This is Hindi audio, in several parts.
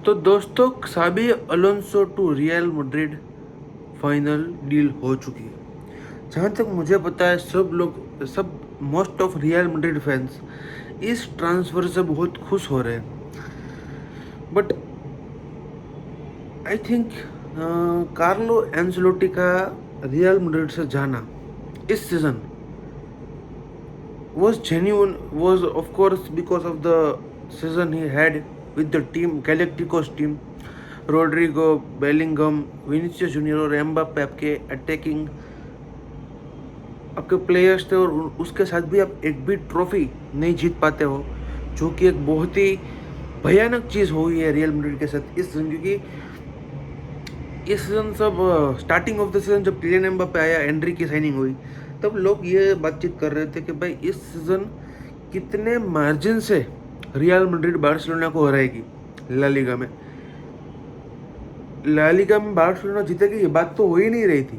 तो दोस्तों Xabi Alonso to Real Madrid final deal हो चुकी है। जहाँ तक मुझे पता है सब most of Real Madrid fans इस ट्रांसफ़र से बहुत खुश हो रहे हैं। But I think Carlo Ancelotti का रियल मैड्रिड से जाना इस season was genuine, was of course because of the season he had with the team, Galacticos team. Rodrygo, Bellingham, Vinicius junior और एम्बाप्पे आपके अटैकिंग आपके प्लेयर्स थे, और उसके साथ भी आप एक भी ट्रॉफी नहीं जीत पाते हो, जो कि एक बहुत ही भयानक चीज़ हुई है रियल मैड्रिड के साथ इस सीजन। क्योंकि इस सीजन सब स्टार्टिंग ऑफ द सीजन जब किलियन एम्बाप्पे आया, एंड्री की साइनिंग हुई, तब लोग ये बातचीत कर रहे थे कि भाई इस सीजन कितने मार्जिन से रियल मैड्रिड बार्सिलोना को हराएगी ला लीगा में बार्सिलोना जीतेगी, ये बात तो हो ही नहीं रही थी।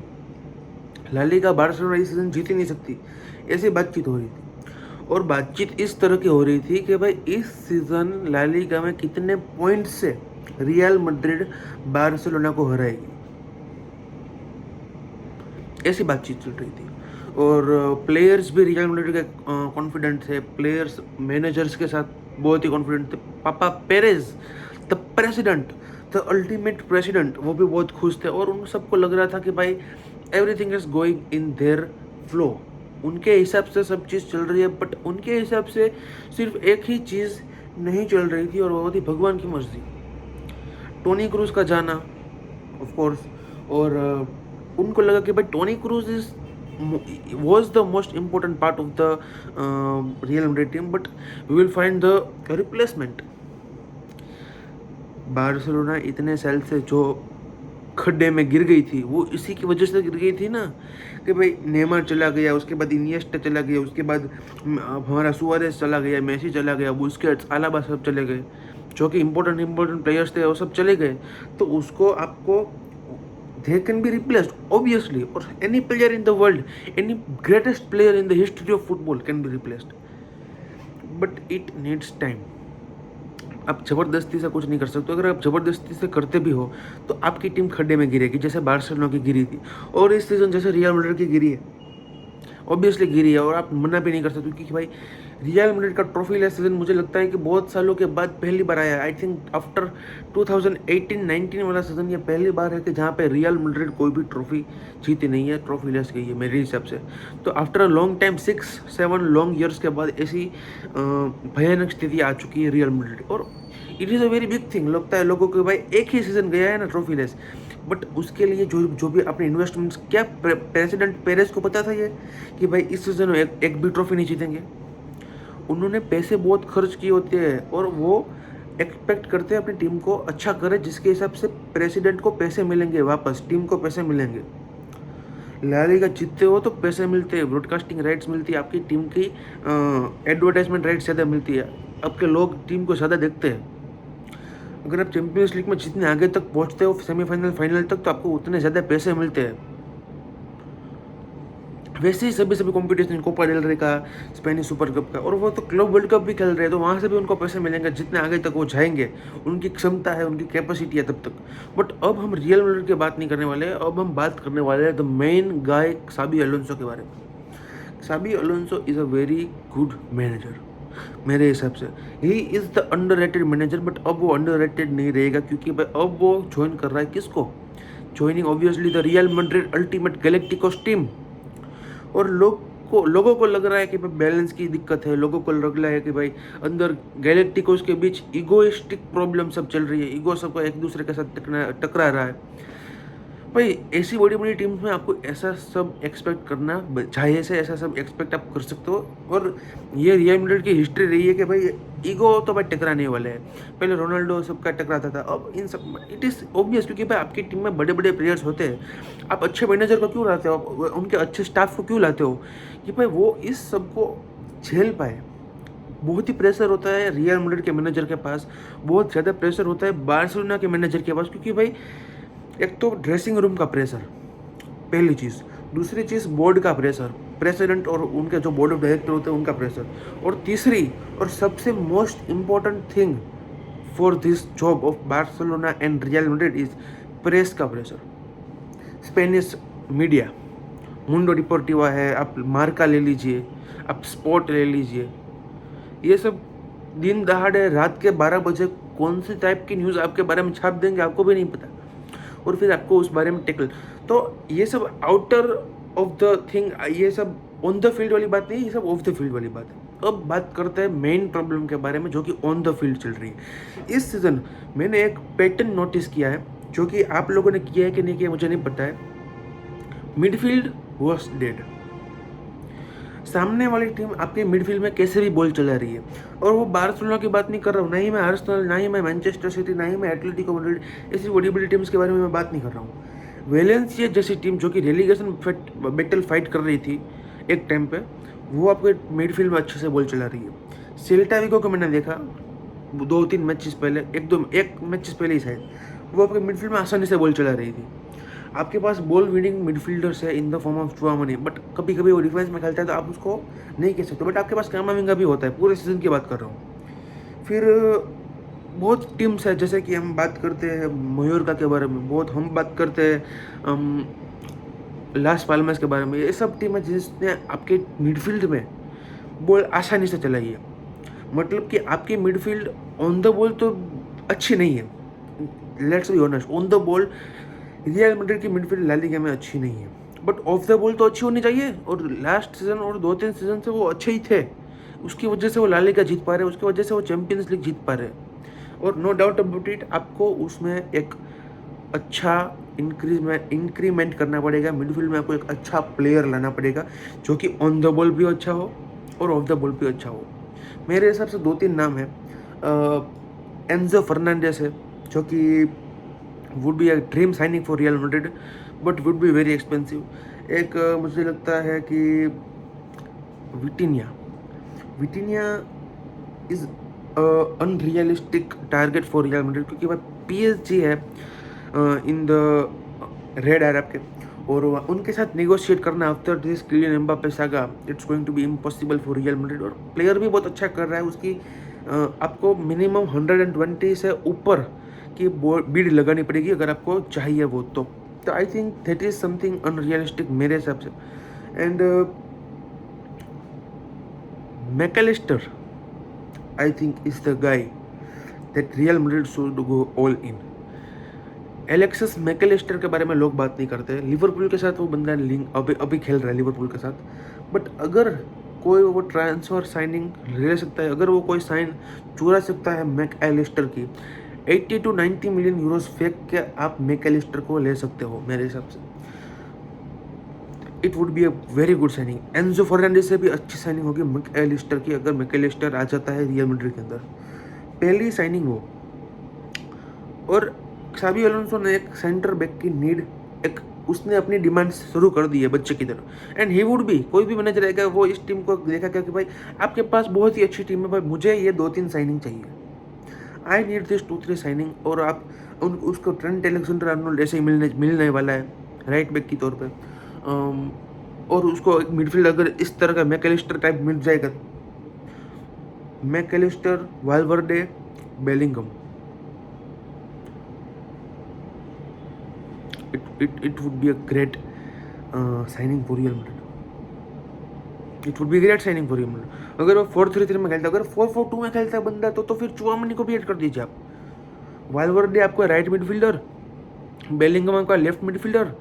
ला लीगा बार्सिलोना इस सीजन जीत ही नहीं सकती, ऐसी बातचीत हो रही थी। और बातचीत इस तरह की हो रही थी कि भाई इस सीजन ला लीगा में कितने पॉइंट से रियल मैड्रिड बार्सिलोना को हराएगी, ऐसी बातचीत चल रही थी। और प्लेयर्स भी रियल मैड्रिड के कॉन्फिडेंट थे, प्लेयर्स मैनेजर्स के साथ बहुत ही कॉन्फिडेंट थे। पापा Perez the president, the ultimate president, वो भी बहुत खुश थे। और उन सबको लग रहा था कि भाई everything is going in their flow, उनके हिसाब से सब चीज़ चल रही है। बट उनके हिसाब से सिर्फ एक ही चीज़ नहीं चल रही थी, और वो थी भगवान की मर्जी। टोनी क्रूज का जाना ऑफ कोर्स, और उनको लगा कि भाई Toni Kroos is was the most important part of the Real Madrid team, but we will find the replacement. Barcelona इतने साल से जो खड्डे में गिर गई थी, वो इसी की वजह से गिर गई थी ना, कि भाई नेमार चला गया, उसके बाद इनिएस्टा चला गया, उसके बाद हमारा सुआरेस चला गया, मेसी चला गया, बुस्केट्स, अलाबा सब चले गए, जो कि इंपॉर्टेंट प्लेयर्स थे, वो सब चले गए। तो उसको आपको they can be replaced obviously, or any player in the world, any greatest player in the history of football can be replaced, but it needs time. आप ज़बरदस्ती से कुछ नहीं कर सकते। अगर आप ज़बरदस्ती से करते भी हो तो आपकी टीम खड्डे में गिरेगी, जैसे बार्सिलोना की गिरी थी, और इस सीज़न जैसे रियल मैड्रिड की गिरी है, ऑब्वियसली गिरी है। और आप मना भी नहीं कर सकते, क्योंकि भाई रियल मैड्रिड का ट्रॉफी लेस सीजन मुझे लगता है कि बहुत सालों के बाद पहली बार आया। आई थिंक आफ्टर 2018-19 वाला सीजन ये पहली बार है कि जहाँ पे रियल मैड्रिड कोई भी ट्रॉफी जीती नहीं है, ट्रॉफी लेस गई है मेरे हिसाब से। तो after a long time, 6-7 long years के बाद ऐसी भयानक स्थिति आ चुकी है रियल मैड्रिड। और it is a very big thing. लगता है लोगों को भाई एक ही सीजन गया है ना ट्रॉफी लेस, बट उसके लिए जो भी अपने इन्वेस्टमेंट्स, क्या प्रेसिडेंट पेरेस को पता था ये कि भाई इस सीजन में एक भी ट्रॉफी नहीं जीतेंगे? उन्होंने पैसे बहुत खर्च किए होते हैं, और वो एक्सपेक्ट करते हैं अपनी टीम को अच्छा करे, जिसके हिसाब से प्रेसिडेंट को पैसे मिलेंगे, वापस टीम को पैसे मिलेंगे। ला लीगा जीतते हो तो पैसे मिलते हैं, ब्रॉडकास्टिंग राइट्स मिलती है, आपकी टीम की एडवर्टाइजमेंट राइट्स ज़्यादा मिलती है, आपके लोग टीम को ज़्यादा देखते हैं। अगर आप चैंपियंस लीग में जितने आगे तक पहुंचते हो, सेमीफाइनल फाइनल तक, तो आपको उतने ज़्यादा पैसे मिलते हैं। वैसे ही सभी कॉम्पिटिशन, कोपा डेल रे का, स्पेनिश सुपर कप का, और वो तो क्लब वर्ल्ड कप भी खेल रहे हैं, तो वहाँ से भी उनको पैसे मिलेंगे जितने आगे तक वो जाएंगे, उनकी क्षमता है, उनकी कैपेसिटी है तब तक। बट अब हम रियल मैड्रिड की बात नहीं करने वाले, अब हम बात करने वाले हैं the main guy Sabi Alonso के बारे में। Sabi Alonso is a very good manager मेरे हिसाब से। He is the underrated manager, but अब वो अंडररेटेड नहीं रहेगा, क्योंकि भाई अब वो ज्वाइन कर रहा है किसको? Joining obviously the real Madrid ultimate galacticos team. और लोगों को लग रहा है कि भाई बैलेंस की दिक्कत है, लोगों को लग रहा है कि भाई अंदर गैलेक्टिकोस के बीच ईगोइस्टिक प्रॉब्लम सब चल रही है, ईगो सबको एक दूसरे के साथ टकरा रहा है। भाई ऐसी बड़ी बड़ी टीम्स में आपको ऐसा सब एक्सपेक्ट करना चाहिए, से ऐसा सब एक्सपेक्ट आप कर सकते हो। और ये रियल मैड्रिड की हिस्ट्री रही है कि भाई ईगो तो भाई टकराने वाले हैं। पहले रोनाल्डो सबका टकराता था, अब इन सब इट इज़ ऑब्वियस, क्योंकि भाई आपकी टीम में बड़े बड़े प्लेयर्स होते हैं। आप अच्छे मैनेजर को क्यों लाते हो, उनके अच्छे स्टाफ को क्यों लाते हो, कि भाई वो इस सबको झेल पाए। बहुत ही प्रेशर होता है रियल मैड्रिड के मैनेजर के पास, बहुत ज़्यादा प्रेशर होता है बार्सिलोना के मैनेजर के पास, क्योंकि भाई एक तो ड्रेसिंग रूम का प्रेशर, पहली चीज़। दूसरी चीज़ बोर्ड का प्रेशर, प्रेसिडेंट और उनके जो बोर्ड ऑफ डायरेक्टर होते हैं उनका प्रेशर। और तीसरी और सबसे most important thing, for this job of Barcelona and real Madrid is press का प्रेशर। स्पेनिश मीडिया, मुंडो डिपोर्टिवा है, आप मार्का ले लीजिए, आप स्पोर्ट ले लीजिए, ये सब दिन दहाड़े रात के 12 बजे कौन सी टाइप की न्यूज़ आपके बारे में छाप देंगे आपको भी नहीं पता, और फिर आपको उस बारे में टेकल। तो ये सब आउटर ऑफ द थिंग, ये सब ऑन द फील्ड वाली बात नहीं, ये सब ऑफ द फील्ड वाली बात है। अब बात करते हैं मेन प्रॉब्लम के बारे में जो कि ऑन द फील्ड चल रही है। इस सीज़न मैंने एक पैटर्न नोटिस किया है, जो कि आप लोगों ने किया है कि नहीं किया मुझे नहीं पता है। Midfield was dead. सामने वाली टीम आपके मिडफील्ड में कैसे भी बॉल चला रही है, और वो बार्सिलोना की बात नहीं कर रहा हूँ, ना ही मैं आर्सेनल, ना ही मैं मैनचेस्टर सिटी, ना ही मैं एटलेटिको मैड्रिड, ऐसी बड़ी बड़ी टीम्स के बारे में मैं बात नहीं कर रहा हूँ। वेलेंसिया जैसी टीम जो कि रेलीगेशन बैटल फाइट कर रही थी एक टाइम पे, वो आपके मिडफील्ड में अच्छे से बॉल चला रही है। सेल्टा विगो को मैंने देखा 2-3 मैचेस पहले, एक मैचेस पहले ही शायद, वो आपके मिडफील्ड में आसानी से बॉल चला रही थी। आपके पास बॉल विनिंग मिडफील्डर्स है in the form of Tchouameni, but कभी कभी वो डिफेंस में खेलता है तो आप उसको नहीं कह सकते, बट आपके पास कामाविंगा भी होता है। पूरे सीजन की बात कर रहा हूँ। फिर बहुत टीम्स है, जैसे कि हम बात करते हैं मयूरका के बारे में, बहुत हम बात करते हैं लास पाल्मास के बारे में। ये सब टीम है जिसने आपके मिडफील्ड में बॉल आसानी से चलाई है। मतलब कि आपकी मिडफील्ड ऑन द बॉल तो अच्छी नहीं है, let's be honest, on the ball real Madrid की मिडफील्ड ला लीगा में अच्छी नहीं है, बट ऑफ द बॉल तो अच्छी होनी चाहिए। और लास्ट सीजन और 2-3 सीजन से वो अच्छे ही थे, उसकी वजह से वो ला लीगा जीत पा रहे, उसकी वजह से वो चैंपियंस लीग जीत पा रहे। और नो डाउट अबाउट इट, आपको उसमें एक अच्छा इंक्रीमेंट करना पड़ेगा। मिडफील्ड में आपको एक अच्छा प्लेयर लाना पड़ेगा जो कि ऑन द बॉल भी अच्छा हो और ऑफ द बॉल भी अच्छा हो। मेरे हिसाब से 2-3 नाम है। एंजो फर्नांडिस है, जो कि would be a dream signing for Real Madrid, but would be very expensive. एक मुझे लगता है कि Vitinha is unrealistic target for Real Madrid, क्योंकि भाई PSG है इन द रेड एरब के, और उनके साथ नेगोशिएट करना after this Kylian Mbappe saga, it's going to be impossible for Real Madrid. और प्लेयर भी बहुत अच्छा कर रहा है, उसकी आपको मिनिमम 120 से ऊपर की बीड लगानी पड़ेगी अगर आपको चाहिए वो तो I think that is something unrealistic मेरे हिसाब से। And Mac Allister I think is the guy that Real Madrid should go all in. Alexis Mac Allister के बारे में लोग बात नहीं करते, लिवरपूल के साथ वो बंदा लिंक अभी खेल रहा है लिवरपूल के साथ, बट अगर कोई वो ट्रांसफर साइनिंग ले सकता है, अगर वो कोई साइन चुरा सकता है मैकलिस्टर की, 80 to 90 मिलियन यूरोस फेंक के आप मैकलिस्टर को ले सकते हो मेरे हिसाब से। It would be a very good signing. Enzo Fernandez से भी अच्छी साइनिंग होगी मैकलिस्टर की, अगर मैकलिस्टर आ जाता है रियल मैड्रिड के अंदर, पहली साइनिंग हो। और साबी अलोंसो ने एक सेंटर बैक की नीड, एक उसने अपनी डिमांड शुरू कर दी है बच्चे की तरह। एंड ही वुड भी, कोई भी मैनेजर रहेगा वो इस टीम को देखा क्या कि भाई आपके पास बहुत ही अच्छी टीम है, भाई मुझे ये 2-3 साइनिंग चाहिए, आई नीड दिस 2-3 साइनिंग। और आप उसको ट्रेंट एलेक्जेंडर आर्नोल्ड ऐसे ही मिलने वाला है राइट बैक की तौर पे, और उसको एक मिडफील्ड अगर इस तरह का मैकलिस्टर टाइप मिल जाएगा, Mac Allister, Valverde, Bellingham, it would be a great signing for Real Madrid. It would be great signing for Real Madrid. अगर वो 4-3-3 में खेलता, अगर 4-4-2 में खेलता है बंदा तो फिर चुआमनी को भी ऐड कर दीजिए आप। वाल्वर्डे आपका राइट मिडफील्डर, बेलिंगम आपका लेफ्ट मिडफील्डर,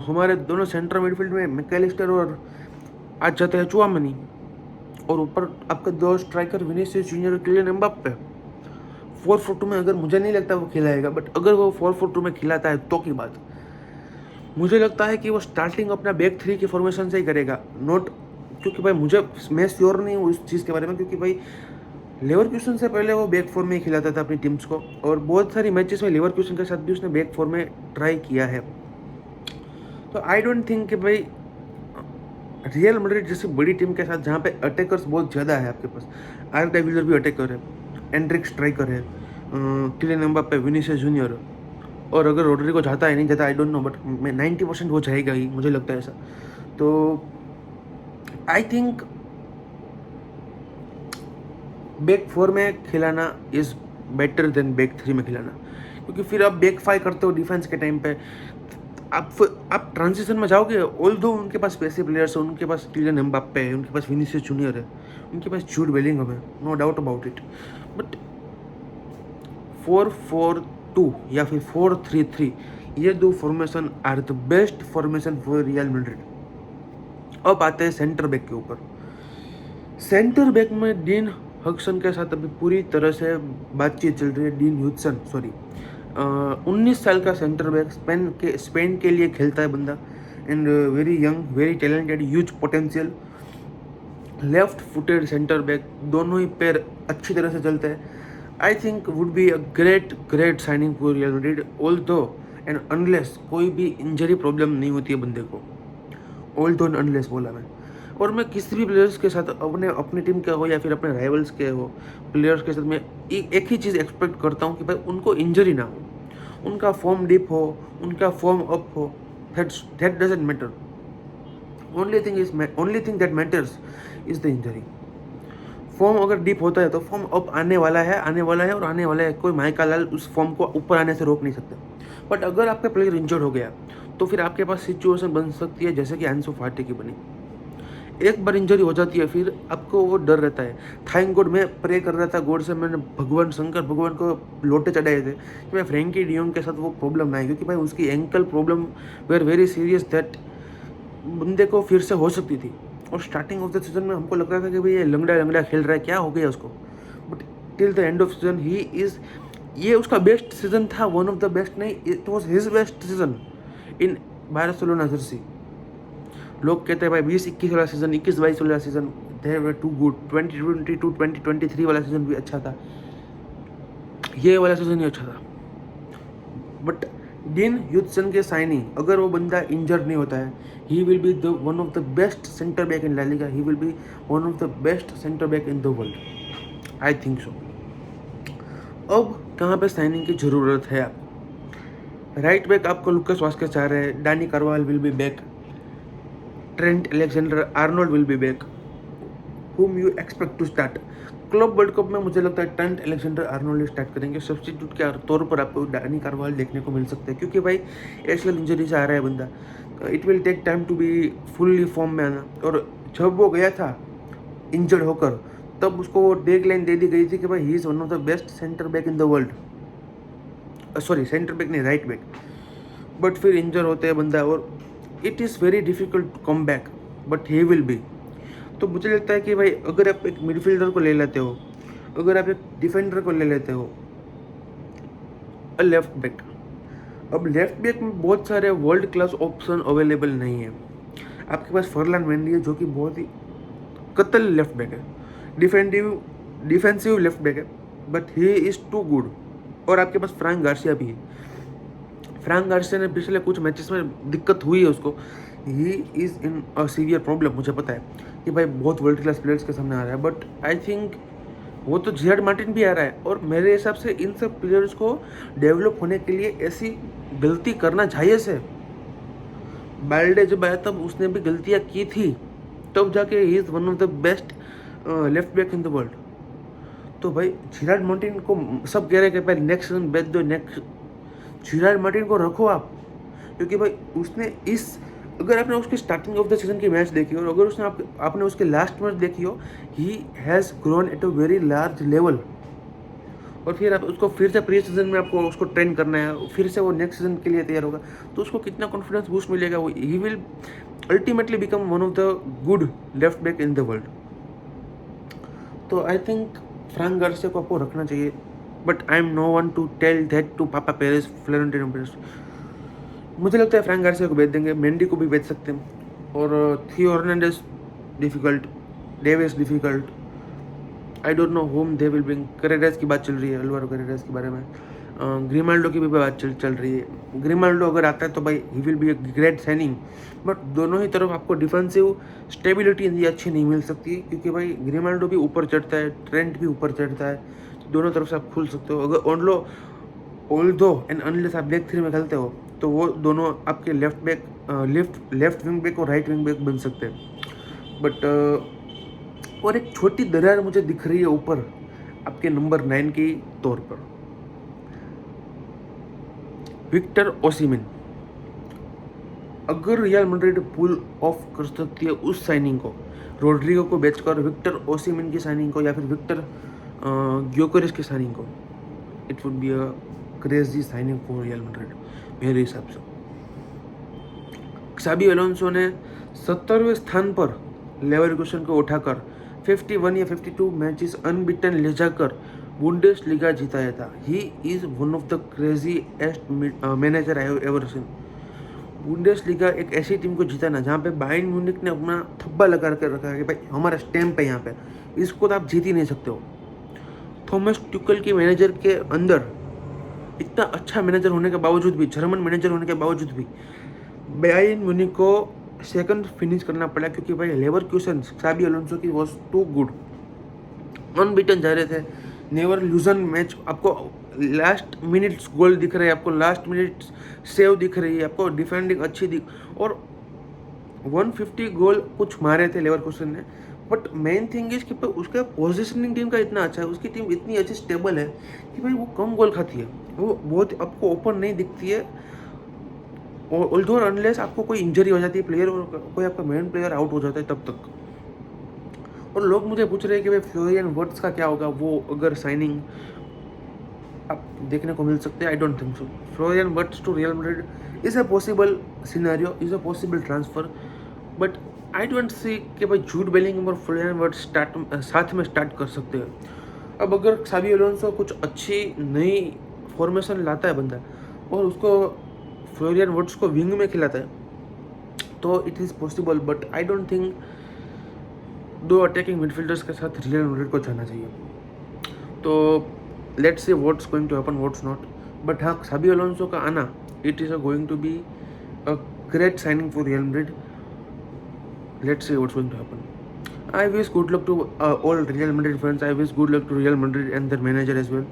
हमारे दोनों सेंटर मिडफील्ड में मैकलिस्टर और आज जाते हैं चुआमनी, और ऊपर आपका 2 स्ट्राइकर विनीसियस जूनियर और किलियन एम्बाप्पे। 4-4-2 में अगर मुझे नहीं लगता वो खिलाएगा, बट अगर वो 4-4-2 में खिलाता है तो की बात, मुझे लगता है कि वो स्टार्टिंग अपना बैक 3 के फॉर्मेशन से ही करेगा। नॉट क्योंकि भाई मैं श्योर नहीं हूँ उस चीज़ के बारे में, क्योंकि भाई लेवरकुसन से पहले वो बैक 4 में ही खिलाता था अपनी टीम्स को, और बहुत सारी मैचेस में लेवरकुसन के साथ भी उसने बैक 4 में ट्राई किया है। तो आई डोंट थिंक कि भाई रियल मैड्रिड जैसी बड़ी टीम के साथ जहाँ पे अटैकर्स बहुत ज़्यादा है, आपके पास आर्दा विलर भी अटैकर है, एंड्रिक स्ट्राइकर है, किलियन एम्बाप्पे, विनीसियस जूनियर, और अगर रोड्रिगो जाता है नहीं जाता आई डोंट नो, बट मैं 90% वो जाएगा ही, मुझे लगता है ऐसा। तो आई थिंक बैक 4 में खिलाना is better than back three में खिलाना, क्योंकि फिर आप बैक फाइव करते हो डिफेंस के टाइम पे, आप ट्रांजिशन में जाओगे। ऑल दो उनके पास पैसे प्लेयर्स हैं, उनके पास किलियन एम्बाप्पे है, उनके पास विनीसियस जूनियर है, उनके पास जूड बेलिंगहम है, no doubt about it, but 4-4-2 या फिर 4-3-3 ये दो formation are the best formation for Real Madrid. अब आते हैं सेंटर बैक के ऊपर। सेंटर बैक में डीन हक्सन के साथ अभी पूरी तरह से बातचीत चल रही है। डीन ह्यूडसन, सॉरी, 19 साल का सेंटर बैक, स्पेन के लिए खेलता है बंदा, and very young, very talented, huge potential, left footed centre back, दोनों ही पैर अच्छी तरह से चलते हैं। I think would be a great signing for Real Madrid, although and unless कोई भी इंजरी प्रॉब्लम नहीं होती है बंदे को, ऑल्दो एंड अनलेस बोला मैं। और मैं किसी भी प्लेयर्स के साथ अपने टीम के हो या फिर अपने राइवल्स के हो प्लेयर्स के साथ मैं एक ही चीज़ एक्सपेक्ट करता हूँ कि भाई उनको इंजरी ना हो, उनका फॉर्म डिप हो, उनका फॉर्म अप हो, that doesn't matter. Only thing that matters is the injury. Form अगर डीप होता है तो फॉर्म अप आने वाला है और आने वाला है, कोई माइका लाल उस फॉर्म को ऊपर आने से रोक नहीं सकते। बट अगर आपका प्लेयर इंजर्ड हो गया तो फिर आपके पास सिचुएशन बन सकती है जैसे कि एंसो फाटी की बनी। एक बार इंजरी हो जाती है फिर आपको वो डर रहता है। थैंक गॉड, मैं प्रे कर रहा था गॉड से, मैंने शंकर भगवान को लोटे चढ़ाए थे कि मैं फ्रैंकी डियोंग के साथ वो प्रॉब्लम ना आए, क्योंकि भाई उसकी ankle problem were very serious that बंदे को फिर से हो सकती थी। और स्टार्टिंग ऑफ द सीजन में हमको लग रहा था कि भाई ये लंगड़ा खेल रहा है, क्या हो गया उसको, but till the end of season he is, ये उसका बेस्ट सीजन था, वन ऑफ द बेस्ट नहीं, it was his best season in Barcelona jersey. लोग कहते हैं भाई 20-21 वाला सीजन, 21-22 वाला season they were too good, 2022-2023 वाला सीजन भी अच्छा था, ये वाला सीजन ही अच्छा था। बट डीन ह्यूडसन के साइनिंग, अगर वो बंदा इंजर्ड नहीं होता है, he will be the one of the best centre back in La Liga, he will be one of the best centre back in the world, I think so. अब कहाँ पे साइनिंग की ज़रूरत है आपको? राइट बैक आपको लुकास वास्केस चाह रहे हैं, Dani Carvajal will be back, Trent Alexander Arnold will be back, whom you expect to start? Club world cup में मुझे लगता है ट्रेंट अलेक्जेंडर आर्नोल्ड स्टार्ट करेंगे, सब्स्टिट्यूट के तौर पर आपको डानी कार्वाल देखने को मिल सकता है, क्योंकि भाई एशियल इंजरी से आ रहा है बंदा, it will take time to be fully form में आना। और जब वो गया था इंजर्ड होकर तब उसको वो डेडलाइन दे दी गई थी कि भाई he is one of the best centre back in the world, sorry centre back नहीं, राइट बैक, बट फिर इंजर होते हैं बंदा और it is very difficult to come back, but he will be. तो मुझे लगता है कि भाई अगर आप एक मिडफील्डर को ले लेते हो, अगर आप एक डिफेंडर को ले लेते हो, लेफ्ट बैक, अब लेफ्ट बैक में बहुत सारे वर्ल्ड क्लास ऑप्शन अवेलेबल नहीं है। आपके पास फरलान मेंडी है जो कि बहुत ही कतल लेफ्ट बैक है, डिफेंसिव लेफ्ट बैक है, but he is too good. और आपके पास फ्रैंक गार्सिया भी है। फ्रैंक गार्सिया ने पिछले कुछ मैचेस में दिक्कत हुई है उसको, he is in a severe problem. मुझे पता है कि भाई बहुत वर्ल्ड क्लास प्लेयर्स के सामने आ रहा है, बट आई थिंक वो तो जेरार्ड मार्टिन भी आ रहा है, और मेरे हिसाब से इन सब प्लेयर्स को डेवलप होने के लिए ऐसी गलती करना जायज़ है। बाल्डे जब आया तब उसने भी गलतियाँ की थी, तब जाके ही is one of the best left back in the world. तो भाई जेरार्ड मार्टिन को सब कह रहे हैं कि भाई नेक्स्ट सीजन बेच दो, जेरार्ड मार्टिन को रखो आप, क्योंकि भाई उसने अगर आपने उसकी स्टार्टिंग ऑफ द सीजन की मैच देखी हो और अगर उसने आपने उसके लास्ट मैच देखी हो, he has grown at a very large level. और फिर आप उसको फिर से प्री सीजन में आपको उसको ट्रेन करना है, फिर से वो नेक्स्ट सीजन के लिए तैयार होगा, तो उसको कितना कॉन्फिडेंस बूस्ट मिलेगा, वो he will ultimately become one of the good left back in the world. तो आई थिंक फ्रैंक गार्सिया को आपको रखना चाहिए, but I am no one to tell that to papa Perez, Florentino Perez. मुझे लगता है फ्रैंक गार्सिया को बेच देंगे, मेंडी को भी बेच सकते हैं, और थियो Hernandez difficult, Davis difficult, I don't know home they will bring. Carreras की बात चल रही है, अल्वारो करेरास के बारे में, ग्रिमाल्डो की भी बात चल रही है। ग्रिमाल्डो अगर आता है तो भाई ही will B a great signing, but दोनों ही तरफ आपको डिफेंसिव स्टेबिलिटी इतनी अच्छी नहीं मिल सकती, क्योंकि भाई ग्रिमाल्डो भी ऊपर चढ़ता है, ट्रेंट भी ऊपर चढ़ता है, दोनों तरफ से आप खुल सकते हो। अगर ऑल्दो एंड अनलेस आप बैक थ्री में खेलते हो तो वो दोनों आपके लेफ्ट विंग बैक और राइट विंग बैक बन सकते हैं। बट और एक छोटी दरार मुझे दिख रही है ऊपर, आपके नंबर 9 के तौर पर। विक्टर ओसिमेन, अगर रियल मैड्रिड पुल ऑफ कर सकती है उस साइनिंग को, रोड्रिगो को बेचकर विक्टर ओसिमेन की साइनिंग को या फिर विक्टर ग्योकरेस की साइनिंग को, it would be a crazy signing for Real Madrid मेरे हिसाब से। क्साबी अलोंसो ने 70वें स्थान पर लेवरकुसन को उठाकर 51 या 52 मैचेस अनबीटन ले जाकर बुंडेसलीगा जिताया था। He is one of the craziest manager I have ever seen. Bundesliga एक ऐसी टीम को जिताना जहाँ पे बायर्न म्यूनिख ने अपना थब्बा लगा कर रखा है कि भाई हमारा स्टैम्प है यहाँ पे, इसको तो आप जीत ही नहीं सकते हो। थॉमस ट्यूकल की मैनेजर के अंदर इतना अच्छा मैनेजर होने के बावजूद भी, जर्मन मैनेजर होने के बावजूद भी बायर्न म्यूनिख को सेकंड फिनिश करना पड़ा, क्योंकि भाई लेवरकुसन क्साबी अलोंसो की वॉज टू गुड। अनबीटन जा रहे थे, नेवर लूजन मैच, आपको लास्ट मिनट्स गोल दिख रहे हैं, आपको लास्ट मिनट सेव दिख रही है, आपको डिफेंडिंग अच्छी दिख, और 150 गोल कुछ मारे थे लेवरकुसन ने। बट मेन थिंग इज कि उसका पोजिशनिंग टीम का इतना अच्छा है, उसकी टीम इतनी अच्छी स्टेबल है कि भाई वो कम गोल खाती है, वो बहुत आपको ओपन नहीं दिखती है। और ऑल्दो अनलेस आपको कोई इंजरी हो जाती है, प्लेयर कोई आपका मेन प्लेयर आउट हो जाता है तब तक। और लोग मुझे पूछ रहे हैं कि भाई फ्लोरियन वर्ट्स का क्या होगा, वो अगर साइनिंग आप देखने को मिल सकते हैं। I don't think so. Florian Wirtz to Real Madrid is a possible scenario, is a possible transfer, but I don't see कि भाई जूड बेलिंगहम और फ्लोरियन वर्ट्स साथ में स्टार्ट कर सकते हैं। अब अगर क्साबी अलोंसो कुछ अच्छी नई फॉर्मेशन लाता है बंदा और उसको फ्लोरियन वर्ट्स को विंग में खिलाता है तो it is possible, but I don't think 2 attacking midfielders के साथ रियल मैड्रिड को जाना चाहिए। तो let's see what's going to happen, what's not. But हाँ, क्साबी अलोंसो का आना, it is going to be a great signing for Real Madrid. Let's see what's going to happen. I wish good luck to all Real Madrid fans, I wish good luck to Real Madrid and there manager as well.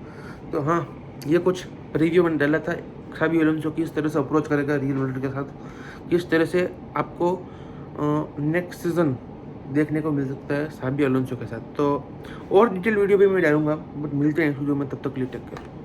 तो हाँ, ये कुछ रिव्यू मैंने डाला था क्साबी अलोंसो किस तरह से अप्रोच करेगा रियल मैड्रिड के साथ, किस तरह से आपको नेक्स्ट सीजन देखने को मिल सकता है क्साबी अलोंसो के साथ। तो और डिटेल वीडियो भी मैं डालूंगा, बट मिलते हैं इस वीडियो में, तब तक के लिए टेक केयर।